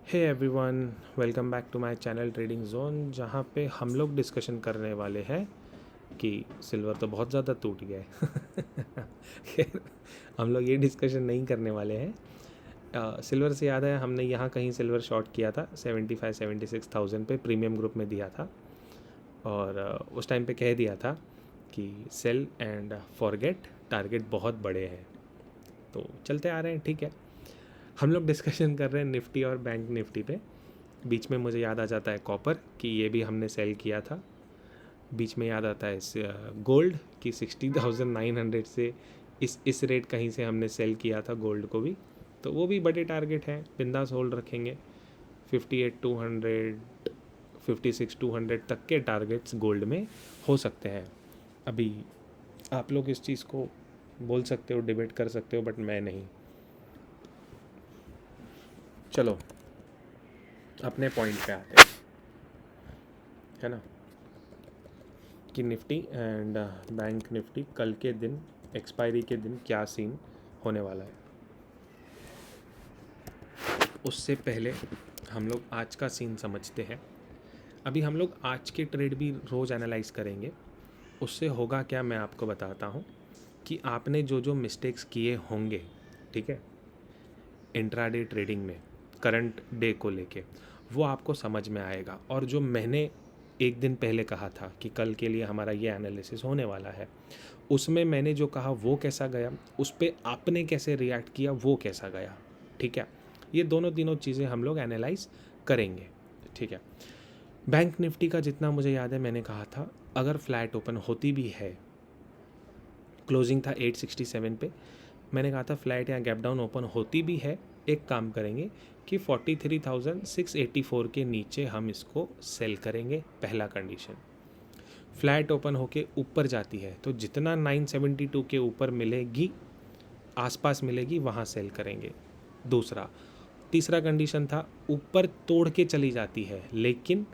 Hey everyone, welcome back to my channel trading zone, जहाँ पे हम लोग डिस्कशन करने वाले हैं कि सिल्वर तो बहुत ज़्यादा टूट गया है। खैर, हम लोग ये डिस्कशन नहीं करने वाले हैं। सिल्वर से याद है, हमने यहाँ कहीं सिल्वर शॉर्ट किया था 75-76,000 पे प्रीमियम ग्रुप में दिया था। और उस टाइम पे कह दिया था कि सेल एंड फॉरगेट, टारगेट बहुत बड़े हैं। तो चलते आ रहे हैं, ठीक है। हम लोग डिस्कशन कर रहे हैं निफ्टी और बैंक निफ्टी पे। बीच में मुझे याद आ जाता है कॉपर कि ये भी हमने सेल किया था। बीच में याद आता है गोल्ड कि 60,900 से इस रेट कहीं से हमने सेल किया था गोल्ड को भी। तो वो भी बड़े टारगेट हैं, बिंदास होल्ड रखेंगे। 58,200, 56,200 तक के टारगेट्स गोल्ड में हो सकते हैं। अभी आप लोग इस चीज़ को बोल सकते हो, डिबेट कर सकते हो, बट मैं नहीं। चलो अपने पॉइंट पे आते हैं, है ना, कि निफ्टी एंड बैंक निफ्टी कल के दिन, एक्सपायरी के दिन क्या सीन होने वाला है। उससे पहले हम लोग आज का सीन समझते हैं। अभी हम लोग आज के ट्रेड भी रोज़ एनालाइज करेंगे। उससे होगा क्या, मैं आपको बताता हूँ कि आपने जो जो मिस्टेक्स किए होंगे, ठीक है, इंट्राडे ट्रेडिंग में करंट डे को लेके, वो आपको समझ में आएगा। और जो मैंने एक दिन पहले कहा था कि कल के लिए हमारा ये एनालिसिस होने वाला है, उसमें मैंने जो कहा वो कैसा गया, उस पर आपने कैसे रिएक्ट किया वो कैसा गया, ठीक है। ये दोनों तीनों चीज़ें हम लोग एनालाइज करेंगे, ठीक है। बैंक निफ्टी का जितना मुझे याद है, मैंने कहा था अगर फ्लैट ओपन होती भी है, क्लोजिंग था 867 पे, मैंने कहा था फ्लैट या गैप डाउन ओपन होती भी है, एक काम करेंगे कि 43,684 के नीचे हम इसको सेल करेंगे। पहला कंडीशन। फ्लैट ओपन होके ऊपर जाती है तो जितना 972 के ऊपर मिलेगी, आसपास मिलेगी, वहाँ सेल करेंगे। दूसरा, तीसरा कंडीशन था ऊपर तोड़ के चली जाती है लेकिन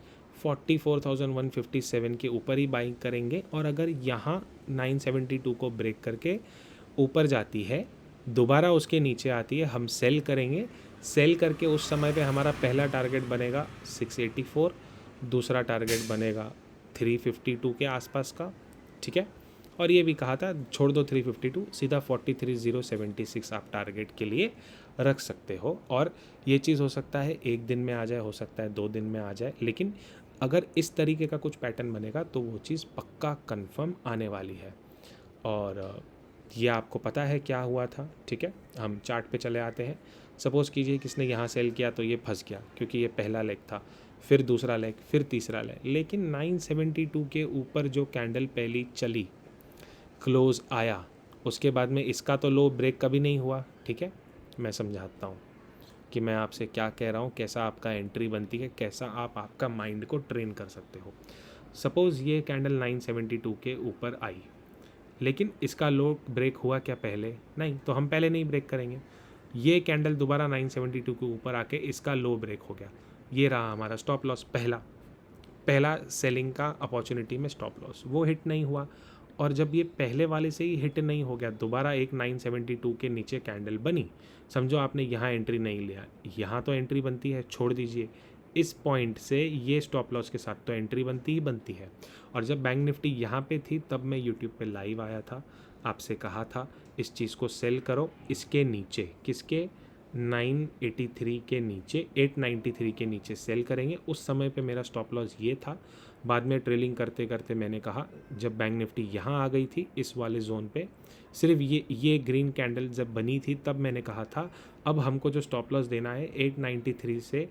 44,157 के ऊपर ही बाइंग करेंगे। और अगर यहाँ 972 को ब्रेक करके ऊपर जाती है, दोबारा उसके नीचे आती है, हम सेल करेंगे। सेल करके उस समय पे हमारा पहला टारगेट बनेगा 684, दूसरा टारगेट बनेगा 352 के आसपास का, ठीक है। और ये भी कहा था छोड़ दो 352, सीधा 43,076 आप टारगेट के लिए रख सकते हो। और ये चीज़ हो सकता है एक दिन में आ जाए, हो सकता है 2 दिन में आ जाए, लेकिन अगर इस तरीके का कुछ पैटर्न बनेगा तो वो चीज़ पक्का कंफर्म आने वाली है। और ये आपको पता है क्या हुआ था, ठीक है। हम चार्ट पे चले आते हैं। सपोज़ कीजिए किसने यहाँ सेल किया तो ये फंस गया क्योंकि ये पहला लेग था, फिर दूसरा लेग, फिर तीसरा लेग, लेकिन 972 के ऊपर जो कैंडल पहली चली, क्लोज आया, उसके बाद में इसका तो लो ब्रेक कभी नहीं हुआ, ठीक है। मैं समझाता हूँ कि मैं आपसे क्या कह रहा हूँ, कैसा आपका एंट्री बनती है, कैसा आप आपका माइंड को ट्रेन कर सकते हो। सपोज़ ये कैंडल 972 के ऊपर आई, लेकिन इसका लो ब्रेक हुआ क्या पहले? नहीं, तो हम पहले नहीं ब्रेक करेंगे। ये कैंडल दोबारा 972 के ऊपर आके इसका लो ब्रेक हो गया, ये रहा हमारा स्टॉप लॉस। पहला पहला सेलिंग का अपॉर्चुनिटी में स्टॉप लॉस, वो हिट नहीं हुआ। और जब ये पहले वाले से ही हिट नहीं हो गया, दोबारा एक 972 के नीचे कैंडल बनी, समझो आपने यहाँ एंट्री नहीं लिया, यहाँ तो एंट्री बनती है, छोड़ दीजिए, इस पॉइंट से ये स्टॉप लॉस के साथ तो एंट्री बनती ही बनती है। और जब बैंक निफ्टी यहाँ पे थी तब मैं यूट्यूब पे लाइव आया था, आपसे कहा था इस चीज़ को सेल करो इसके नीचे, किसके, 983 के नीचे, 893 के नीचे सेल करेंगे। उस समय पे मेरा स्टॉप लॉस ये था। बाद में ट्रेलिंग करते करते मैंने कहा, जब बैंक निफ्टी यहाँ आ गई थी इस वाले जोन पे, सिर्फ ये ग्रीन कैंडल जब बनी थी, तब मैंने कहा था अब हमको जो स्टॉप लॉस देना है 893 से,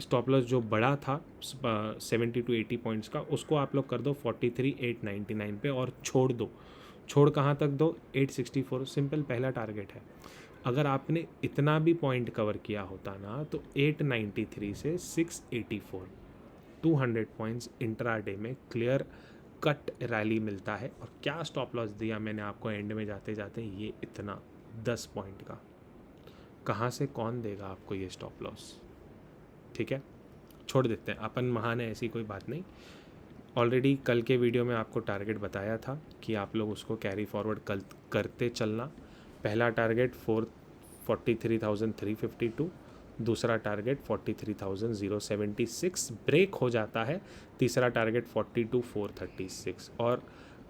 स्टॉप लॉस जो बड़ा था 70 to 80 पॉइंट्स का, उसको आप लोग कर दो 43,899 पे और छोड़ दो। छोड़ कहाँ तक दो? 864, सिंपल पहला टारगेट है। अगर आपने इतना भी पॉइंट कवर किया होता ना, तो 893 से 684, 200 पॉइंट्स इंट्राडे में क्लियर कट रैली मिलता है। और क्या स्टॉप लॉस दिया मैंने आपको एंड में जाते जाते, ये इतना 10 पॉइंट का, कहाँ से कौन देगा आपको ये स्टॉप लॉस, ठीक है। छोड़ देते हैं, अपन महान है, ऐसी कोई बात नहीं। ऑलरेडी कल के वीडियो में आपको टारगेट बताया था कि आप लोग उसको कैरी फॉरवर्ड करते चलना। पहला टारगेट 43,352, दूसरा टारगेट 43,076 ब्रेक हो जाता है, तीसरा टारगेट 42,436। और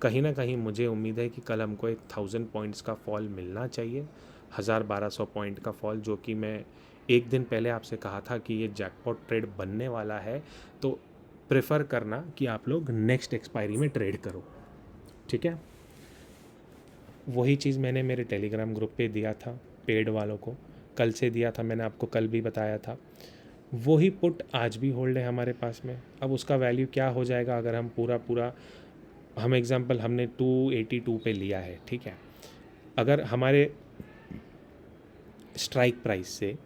कहीं ना कहीं मुझे उम्मीद है कि कल हमको एक 1000 पॉइंट्स का फॉल मिलना चाहिए, 1200 पॉइंट का फॉल, जो कि मैं एक दिन पहले आपसे कहा था कि ये जैकपॉट ट्रेड बनने वाला है, तो प्रेफर करना कि आप लोग नेक्स्ट एक्सपायरी में ट्रेड करो, ठीक है। वही चीज़ मैंने मेरे टेलीग्राम ग्रुप पे दिया था पेड वालों को, कल से दिया था, मैंने आपको कल भी बताया था। वही पुट आज भी होल्ड है हमारे पास में। अब उसका वैल्यू क्या हो जाएगा अगर हम पूरा हम एग्जांपल हमने 282 पे लिया है, ठीक है। अगर हमारे स्ट्राइक प्राइस से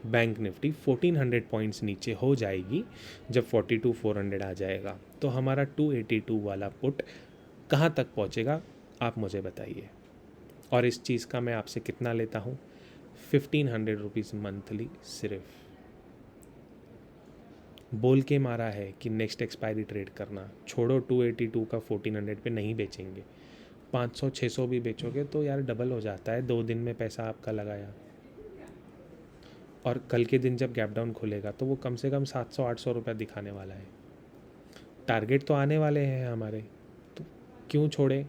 बैंक निफ्टी 1400 पॉइंट्स नीचे हो जाएगी, जब 42,400 आ जाएगा, तो हमारा 282 वाला पुट कहाँ तक पहुँचेगा आप मुझे बताइए। और इस चीज़ का मैं आपसे कितना लेता हूँ, 1500 रुपीज़ मंथली सिर्फ। बोल के मारा है कि नेक्स्ट एक्सपायरी ट्रेड करना, छोड़ो 282 का 1400 पे नहीं बेचेंगे, 500-600 भी बेचोगे तो यार डबल हो जाता है 2 दिन में पैसा आपका लगाया। और कल के दिन जब गैप डाउन खुलेगा तो वो कम से कम 700-800 रुपये दिखाने वाला है। टारगेट तो आने वाले हैं हमारे, तो क्यों छोड़े।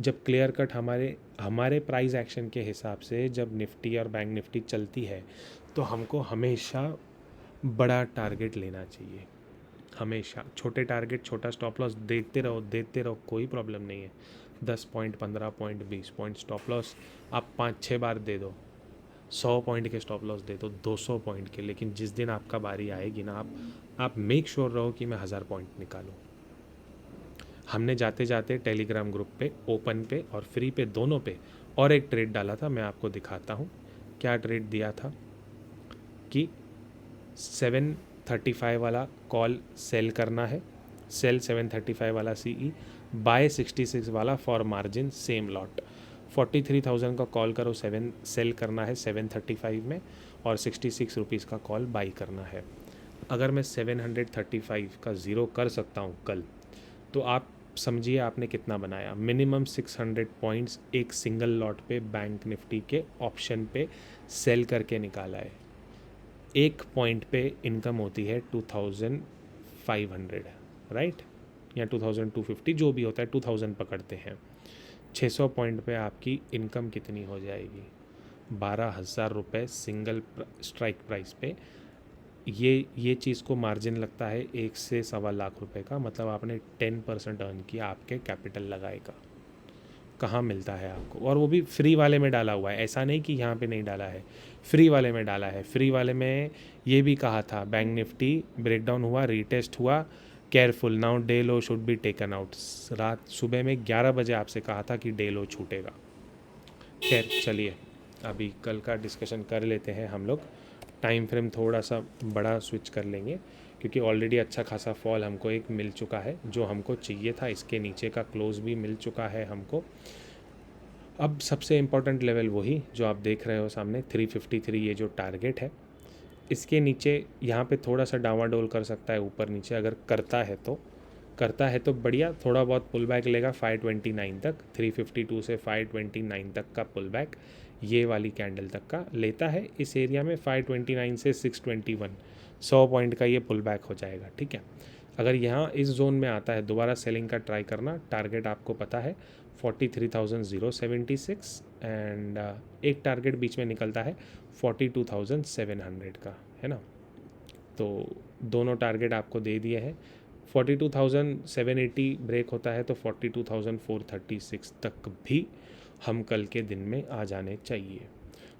जब क्लियर कट हमारे प्राइस एक्शन के हिसाब से जब निफ्टी और बैंक निफ्टी चलती है, तो हमको हमेशा बड़ा टारगेट लेना चाहिए, हमेशा। छोटे टारगेट, छोटा स्टॉप लॉस देते रहो, कोई प्रॉब्लम नहीं है। 10 point, 15 point, 20 point stop loss आप 5-6 बार दे दो, 100 पॉइंट के स्टॉप लॉस दे दो, 200 पॉइंट के, लेकिन जिस दिन आपका बारी आएगी ना, आप मेक श्योर रहो कि मैं 1000 पॉइंट निकालूँ। हमने जाते जाते टेलीग्राम ग्रुप पे, ओपन पे और फ्री पे, दोनों पे और एक ट्रेड डाला था, मैं आपको दिखाता हूँ क्या ट्रेड दिया था। कि 735 वाला कॉल सेल करना है, सेल 735 वाला सीई, बाय 66 वाला फॉर मार्जिन सेम लॉट। 43,000 का कॉल करो, सेल करना है 735 में, और 66 रुपीज़ का कॉल बाई करना है। अगर मैं 735 का ज़ीरो कर सकता हूँ कल, तो आप समझिए आपने कितना बनाया। मिनिमम 600 पॉइंट्स एक सिंगल लॉट पे बैंक निफ्टी के ऑप्शन पे सेल करके निकाला है। एक पॉइंट पे इनकम होती है 2500, राइट, या 2250, जो भी होता है, 2000 पकड़ते हैं। 600 पॉइंट पे आपकी इनकम कितनी हो जाएगी, 12,000 रुपये सिंगल स्ट्राइक प्राइस पे। ये चीज़ को मार्जिन लगता है 1 से 1.25 लाख रुपए का, मतलब आपने 10% अर्न किया आपके कैपिटल लगाए का। कहाँ मिलता है आपको, और वो भी फ्री वाले में डाला हुआ है, ऐसा नहीं कि यहाँ पे नहीं डाला है, फ्री वाले में डाला है। फ्री वाले में ये भी कहा था, बैंक निफ्टी ब्रेकडाउन हुआ, रीटेस्ट हुआ, careful now day low should be taken out. रात सुबह में 11 बजे आपसे कहा था कि डे लो छूटेगा। खैर चलिए, अभी कल का डिस्कशन कर लेते हैं हम लोग। टाइम फ्रेम थोड़ा सा बड़ा स्विच कर लेंगे, क्योंकि ऑलरेडी अच्छा खासा फॉल हमको एक मिल चुका है, जो हमको चाहिए था। इसके नीचे का क्लोज भी मिल चुका है हमको। अब सबसे इम्पॉर्टेंट लेवल वही जो आप देख रहे हो सामने, 353, ये जो टारगेट है, इसके नीचे यहाँ पे थोड़ा सा डावाडोल कर सकता है ऊपर नीचे। अगर करता है तो बढ़िया, थोड़ा बहुत पुल बैक लेगा 529 तक, 352 से 529 तक का पुल बैक ये वाली कैंडल तक का लेता है। इस एरिया में 529 से 621, 100 पॉइंट का ये पुल बैक हो जाएगा, ठीक है। अगर यहाँ इस जोन में आता है, दोबारा सेलिंग का ट्राई करना। टारगेट आपको पता है 43,076, एंड एक टारगेट बीच में निकलता है 42,700 का, है ना। तो दोनों टारगेट आपको दे दिए हैं। 42,780 ब्रेक होता है तो 42,436 तक भी हम कल के दिन में आ जाने चाहिए।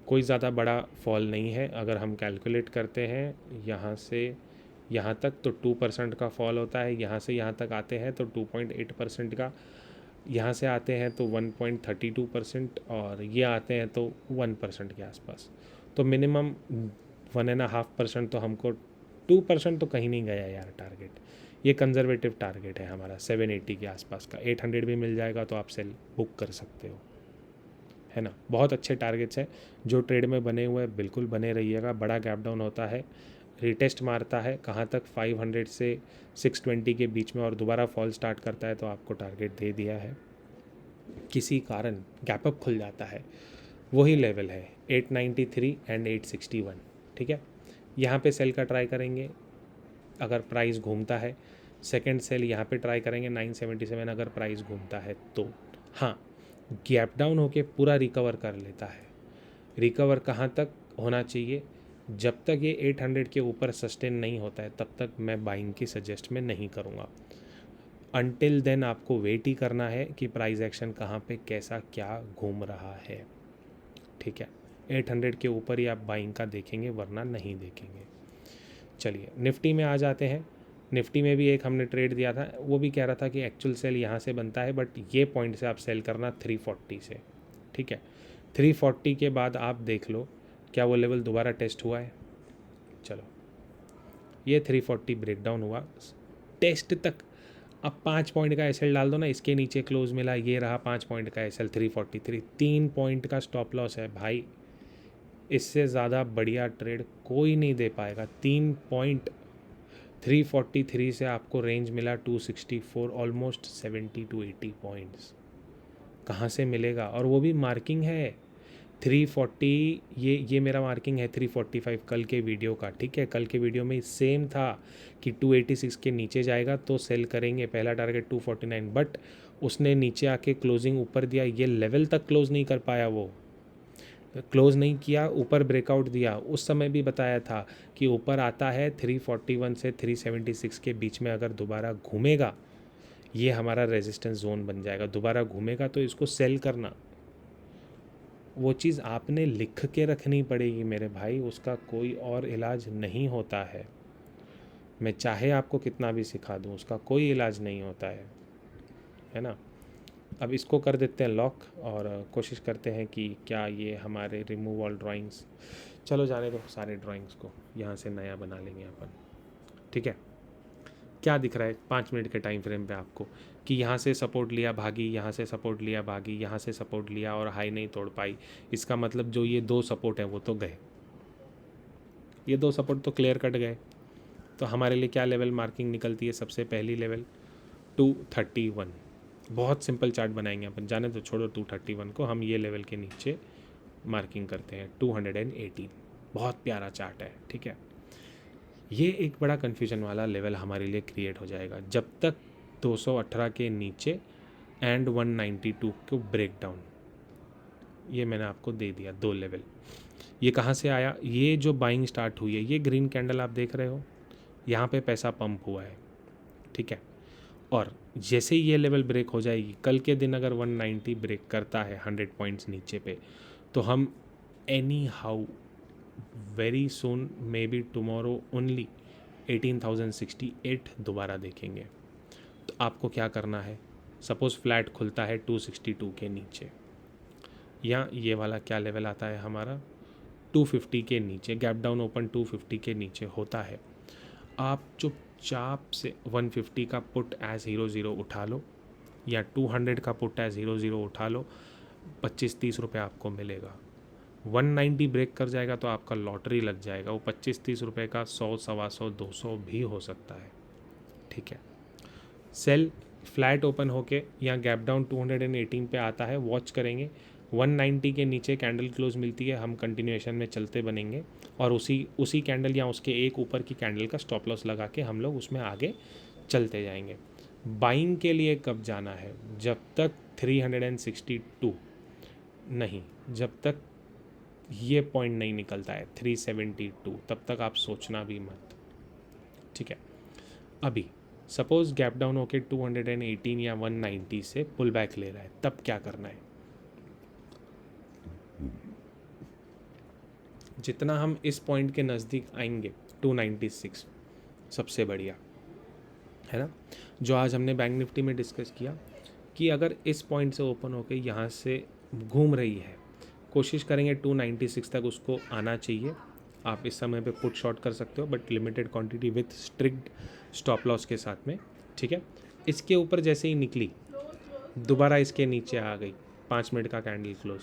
कोई ज़्यादा बड़ा फॉल नहीं है। अगर हम कैलकुलेट करते हैं यहाँ से यहाँ तक, तो 2% का फॉल होता है। यहाँ से यहाँ तक आते हैं तो 2.8% का, यहाँ से आते हैं तो 1.32%, और ये आते हैं तो 1% के आसपास। तो मिनिमम 1.5% तो हमको, 2% तो कहीं नहीं गया यार टारगेट। ये कंजर्वेटिव टारगेट है हमारा 780 के आसपास का। 800 भी मिल जाएगा तो आप सेल बुक कर सकते हो, है ना। बहुत अच्छे टारगेट्स हैं जो ट्रेड में बने हुए हैं, बिल्कुल बने रहिएगा। बड़ा गैप डाउन होता है, रिटेस्ट मारता है कहाँ तक, 500 से 620 के बीच में, और दोबारा फॉल स्टार्ट करता है तो आपको टारगेट दे दिया है। किसी कारण गैप अप खुल जाता है, वही लेवल है 893 एंड 861, ठीक है। यहाँ पे सेल का ट्राई करेंगे अगर प्राइस घूमता है, सेकंड सेल यहाँ पे ट्राई करेंगे 977 अगर प्राइस घूमता है तो। हाँ, गैप डाउन होके पूरा रिकवर कर लेता है। रिकवर कहाँ तक होना चाहिए? जब तक ये 800 के ऊपर सस्टेन नहीं होता है तब तक मैं बाइंग की सजेस्ट में नहीं करूँगा। अनटिल देन आपको वेट ही करना है कि प्राइस एक्शन कहाँ पे कैसा क्या घूम रहा है, ठीक है। 800 के ऊपर ही आप बाइंग का देखेंगे, वरना नहीं देखेंगे। चलिए निफ्टी में आ जाते हैं। निफ्टी में भी एक हमने ट्रेड दिया था, वो भी कह रहा था कि एक्चुअल सेल यहाँ से बनता है, बट ये पॉइंट से आप सेल करना 340 से, ठीक है। 340 के बाद आप देख लो क्या वो लेवल दोबारा टेस्ट हुआ है। चलो ये 340 ब्रेकडाउन हुआ टेस्ट तक। अब 5 पॉइंट का एसएल डाल दो ना, इसके नीचे क्लोज मिला, ये रहा 5 पॉइंट का एसएल 343, 3 पॉइंट का स्टॉप लॉस है भाई। इससे ज़्यादा बढ़िया ट्रेड कोई नहीं दे पाएगा। 3 पॉइंट 343 से आपको रेंज मिला 264, ऑलमोस्ट 70 to 80 पॉइंट्स कहाँ से मिलेगा? और वो भी मार्किंग है 340, ये मेरा मार्किंग है 345 कल के वीडियो का, ठीक है। कल के वीडियो में सेम था कि 286 के नीचे जाएगा तो सेल करेंगे, पहला टारगेट 249, बट उसने नीचे आके क्लोजिंग ऊपर दिया, ये लेवल तक क्लोज नहीं कर पाया, वो क्लोज नहीं किया, ऊपर ब्रेकआउट दिया। उस समय भी बताया था कि ऊपर आता है 341 से 376 के बीच में, अगर दोबारा घूमेगा ये हमारा रेजिस्टेंस जोन बन जाएगा। दोबारा घूमेगा तो इसको सेल करना, वो चीज़ आपने लिख के रखनी पड़ेगी मेरे भाई, उसका कोई और इलाज नहीं होता है। मैं चाहे आपको कितना भी सिखा दूँ, उसका कोई इलाज नहीं होता है ना। अब इसको कर देते हैं लॉक और कोशिश करते हैं कि क्या ये हमारे रिमूव ऑल ड्राइंग्स, चलो जाने दो सारे ड्राइंग्स को, यहाँ से नया बना लेंगे अपन, ठीक है। क्या दिख रहा है 5 मिनट के टाइम फ्रेम पे आपको कि यहाँ से सपोर्ट लिया भागी, यहाँ से सपोर्ट लिया भागी, यहाँ से सपोर्ट लिया और हाई नहीं तोड़ पाई। इसका मतलब जो ये 2 सपोर्ट हैं वो तो गए, ये 2 सपोर्ट तो क्लियर कट गए। तो हमारे लिए क्या लेवल मार्किंग निकलती है? सबसे पहली लेवल 231। बहुत सिंपल चार्ट बनाएंगे अपन, जाने तो छोड़ो 231 को, हम ये लेवल के नीचे मार्किंग करते हैं 218। बहुत प्यारा चार्ट है, ठीक है। ये एक बड़ा कन्फ्यूजन वाला लेवल हमारे लिए क्रिएट हो जाएगा जब तक 218 के नीचे एंड 192 को ब्रेक डाउन। ये मैंने आपको दे दिया 2 लेवल। ये कहाँ से आया? ये जो बाइंग स्टार्ट हुई है, ये ग्रीन कैंडल आप देख रहे हो, यहाँ पे पैसा पंप हुआ है, ठीक है। और जैसे ही ये लेवल ब्रेक हो जाएगी, कल के दिन अगर 190 ब्रेक करता है 100 पॉइंट्स नीचे पे, तो हम any how very soon may be tomorrow only 18,068 दोबारा देखेंगे। तो आपको क्या करना है? सपोज़ फ्लैट खुलता है 262 के नीचे, या ये वाला क्या लेवल आता है हमारा 250 के नीचे, गैप डाउन ओपन 250 के नीचे होता है, आप चुपचाप से 150 का पुट एज 00 उठा लो या 200 का पुट एज 00 उठा लो, 25-30 रुपये आपको मिलेगा। 190 ब्रेक कर जाएगा तो आपका लॉटरी लग जाएगा, वो 25-30 रुपये का 100, 125, 200 भी हो सकता है, ठीक है। सेल फ्लैट ओपन होके या गैप डाउन 218 पे आता है, वॉच करेंगे। 190 के नीचे कैंडल क्लोज मिलती है, हम कंटिन्यूएशन में चलते बनेंगे और उसी कैंडल या उसके एक ऊपर की कैंडल का स्टॉप लॉस लगा के हम लोग उसमें आगे चलते जाएंगे। बाइंग के लिए कब जाना है? जब तक 362 नहीं, जब तक ये पॉइंट नहीं निकलता है 372, तब तक आप सोचना भी मत, ठीक है। अभी सपोज़ गैप डाउन होके 218 या 190 से पुल बैक ले रहा है, तब क्या करना है? जितना हम इस पॉइंट के नज़दीक आएंगे 296 सबसे बढ़िया है ना। जो आज हमने बैंक निफ्टी में डिस्कस किया कि अगर इस पॉइंट से ओपन होके यहाँ से घूम रही है, कोशिश करेंगे 296 तक उसको आना चाहिए। आप इस समय पे पुट शॉर्ट कर सकते हो, but limited quantity with strict stop loss के साथ में, ठीक है। इसके ऊपर जैसे ही निकली, दोबारा इसके नीचे आ गई, 5 मिनट का कैंडल क्लोज,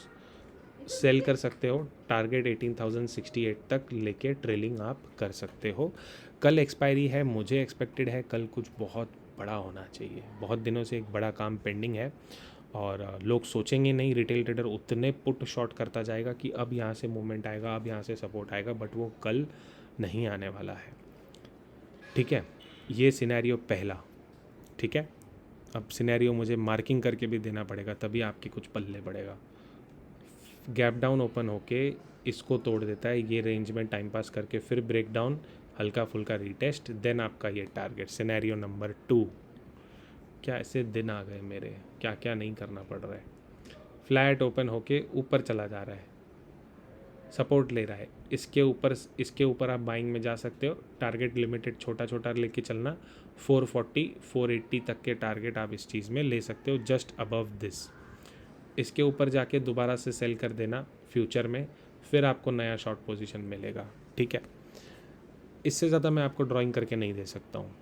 सेल कर सकते हो। टारगेट 18,068 तक लेके ट्रेलिंग आप कर सकते हो। कल एक्सपायरी है, मुझे एक्सपेक्टेड है कल कुछ बहुत बड़ा होना चाहिए। बहुत दिनों से एक बड़ा काम पेंडिंग है और लोग सोचेंगे नहीं, रिटेल ट्रेडर उतने पुट शॉर्ट करता जाएगा कि अब यहाँ से मूवमेंट आएगा, अब यहाँ से सपोर्ट आएगा, बट वो कल नहीं आने वाला है। ठीक है, ये सिनेरियो पहला। ठीक है, अब सिनेरियो मुझे मार्किंग करके भी देना पड़ेगा, तभी आपकी कुछ पल्ले पड़ेगा। गैप डाउन ओपन होके इसको तोड़ देता है, ये रेंज में टाइम पास करके फिर ब्रेक डाउन, हल्का फुल्का रीटेस्ट, देन आपका ये टारगेट। Scenario number 2। क्या ऐसे दिन आ गए मेरे, क्या क्या नहीं करना पड़ रहा है। फ्लैट ओपन होके ऊपर चला जा रहा है, सपोर्ट ले रहा है, इसके ऊपर आप बाइंग में जा सकते हो। टारगेट लिमिटेड छोटा छोटा लेके चलना, 440 480 तक के टारगेट आप इस चीज़ में ले सकते हो, जस्ट अबव दिस। इसके ऊपर जाके दोबारा से सेल कर देना फ्यूचर में, फिर आपको नया शॉर्ट पोजीशन मिलेगा। ठीक है, इससे ज़्यादा मैं आपको ड्राइंग करके नहीं दे सकता हूँ,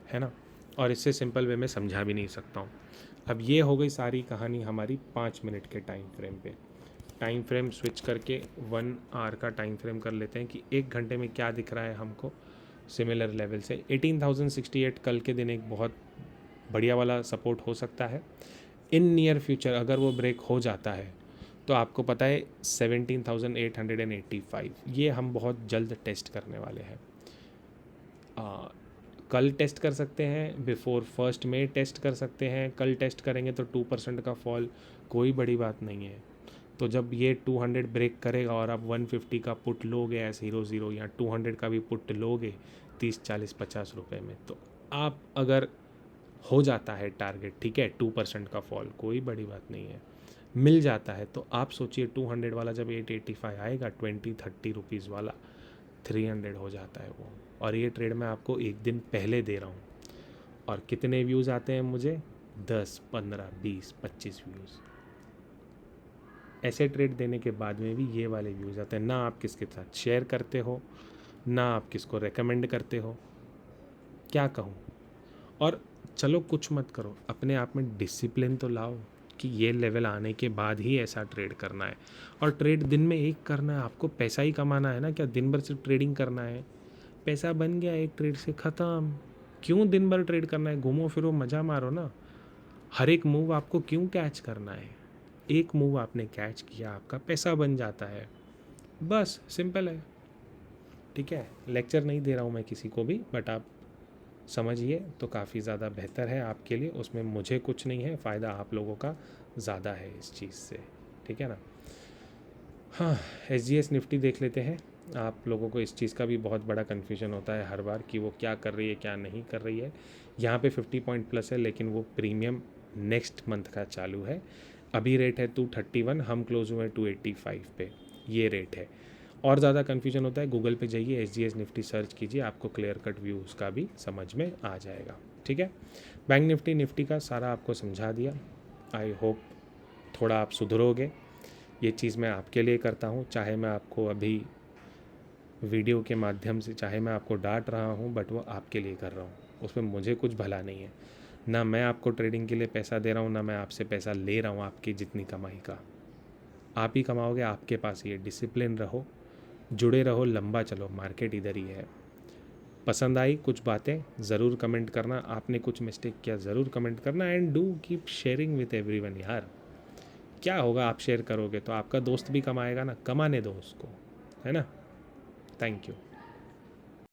है ना, और इससे सिंपल वे में समझा भी नहीं सकता हूँ। अब ये हो गई सारी कहानी हमारी 5 मिनट के टाइम फ्रेम पे। टाइम फ्रेम स्विच करके 1 आवर का टाइम फ्रेम कर लेते हैं कि 1 घंटे में क्या दिख रहा है हमको सिमिलर लेवल से। 18,068 कल के दिन एक बहुत बढ़िया वाला सपोर्ट हो सकता है। इन नियर फ्यूचर अगर वो ब्रेक हो जाता है तो आपको पता है 17,885 ये हम बहुत जल्द टेस्ट करने वाले हैं। कल टेस्ट कर सकते हैं, बिफोर 1 मई टेस्ट कर सकते हैं। कल टेस्ट करेंगे तो 2% का फॉल कोई बड़ी बात नहीं है। तो जब ये 200 ब्रेक करेगा और आप 150 का पुट लोगे एज 0 या 200 का भी पुट लोगे 30 40 50 रुपये में, तो आप अगर हो जाता है टारगेट, ठीक है, 2% का फॉल कोई बड़ी बात नहीं है, मिल जाता है, तो आप सोचिए 200 वाला जब 885 आएगा 20-30 रुपीज़ वाला 300 हो जाता है वो। और ये ट्रेड मैं आपको एक दिन पहले दे रहा हूँ। और कितने व्यूज़ आते हैं मुझे? 10 15 20 25 व्यूज़। ऐसे ट्रेड देने के बाद में भी ये वाले व्यूज़ आते हैं। ना आप किसके साथ शेयर करते हो, ना आप किसको रेकमेंड करते हो, क्या कहूँ। और चलो कुछ मत करो, अपने आप में डिसिप्लिन तो लाओ कि ये लेवल आने के बाद ही ऐसा ट्रेड करना है। और ट्रेड दिन में एक करना है, आपको पैसा ही कमाना है ना, क्या दिन भर सिर्फ ट्रेडिंग करना है? पैसा बन गया एक ट्रेड से, ख़त्म। क्यों दिन भर ट्रेड करना है? घूमो फिरो मज़ा मारो ना। हर एक मूव आपको क्यों कैच करना है? एक मूव आपने कैच किया, आपका पैसा बन जाता है, बस सिंपल है। ठीक है, लेक्चर नहीं दे रहा हूँ मैं किसी को भी, बट आप समझिए तो काफ़ी ज़्यादा बेहतर है आपके लिए। उसमें मुझे कुछ नहीं है, फ़ायदा आप लोगों का ज़्यादा है इस चीज़ से। ठीक है ना। हाँ, SGS निफ्टी देख लेते हैं। आप लोगों को इस चीज़ का भी बहुत बड़ा कन्फ्यूजन होता है हर बार कि वो क्या कर रही है क्या नहीं कर रही है। यहाँ पे 50 पॉइंट प्लस है, लेकिन वो प्रीमियम नेक्स्ट मंथ का चालू है। अभी रेट है 231, हम क्लोज हुए हैं 285 पे, ये रेट है। और ज़्यादा कन्फ्यूजन होता है, गूगल पे जाइए, SGS निफ्टी सर्च कीजिए, आपको क्लियर कट व्यू उसका भी समझ में आ जाएगा। ठीक है, बैंक निफ्टी का सारा आपको समझा दिया। आई होप थोड़ा आप सुधरोगे। ये चीज़ मैं आपके लिए करता हूँ, चाहे मैं आपको अभी वीडियो के माध्यम से, चाहे मैं आपको डांट रहा हूँ, बट वो आपके लिए कर रहा हूँ, उसमें मुझे कुछ भला नहीं है। ना मैं आपको ट्रेडिंग के लिए पैसा दे रहा हूँ, ना मैं आपसे पैसा ले रहा हूँ आपकी जितनी कमाई का। आप ही कमाओगे, आपके पास ये डिसिप्लिन रहो, जुड़े रहो, लंबा चलो, मार्केट इधर ही है। पसंद आई कुछ बातें ज़रूर कमेंट करना, आपने कुछ मिस्टेक किया ज़रूर कमेंट करना, and do keep sharing with everyone. यार क्या होगा, आप शेयर करोगे तो आपका दोस्त भी कमाएगा ना, कमाने दो उसको, है ना। Thank you.